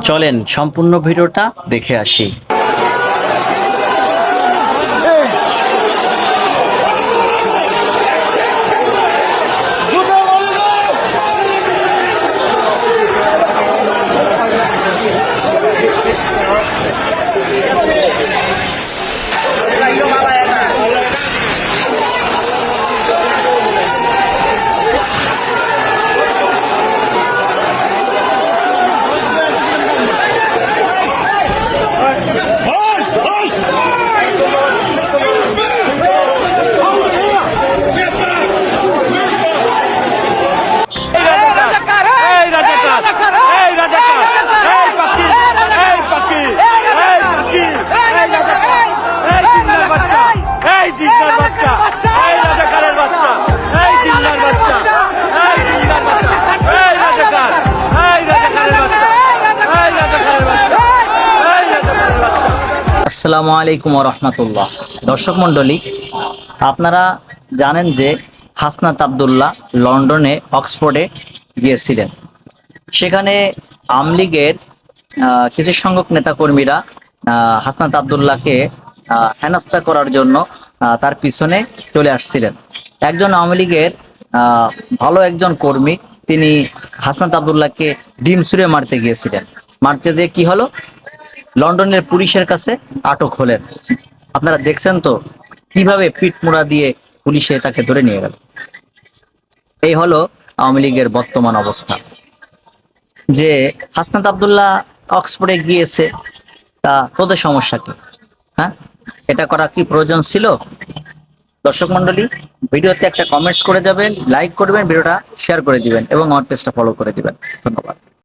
চলেন সম্পূর্ণ ভিডিওটা দেখে আসি। আসসালামু আলাইকুম ওয়া রাহমাতুল্লাহ। দর্শক মণ্ডলী, আপনারা জানেন যে হাসনাত আব্দুল্লাহ লন্ডনে অক্সফোর্ডে গিয়েছিলেন। সেখানে আওয়ামী লীগের কিছু সংখ্যক নেতাকর্মীরা হাসনাত আব্দুল্লাহকে হেনস্থা করার জন্য তার পিছনে চলে আসছিলেন। একজন আওয়ামী লীগের ভালো একজন কর্মী, তিনি হাসনাত আব্দুল্লাহকে ডিম ছুঁড়ে মারতে গিয়েছিলেন। মারতে যেয়ে কি হলো, লন্ডনের পুলিশের কাছে আটক হলেন। আপনারা দেখছেন তো কিভাবে পিটমোড়া দিয়ে পুলিশে তাকে ধরে নিয়ে গেল। এই হলো আওয়ামী লীগের বর্তমান অবস্থা। যে হাসনাত আব্দুল্লাহ অক্সফোর্ডে গিয়েছে, তা তোদের সমস্যা কি? হ্যাঁ, এটা করা কি প্রয়োজন ছিল? দর্শক মন্ডলী, ভিডিওতে একটা কমেন্টস করে যাবেন, লাইক করবেন, ভিডিওটা শেয়ার করে দিবেন এবং আমার পেজটা ফলো করে দিবেন। ধন্যবাদ।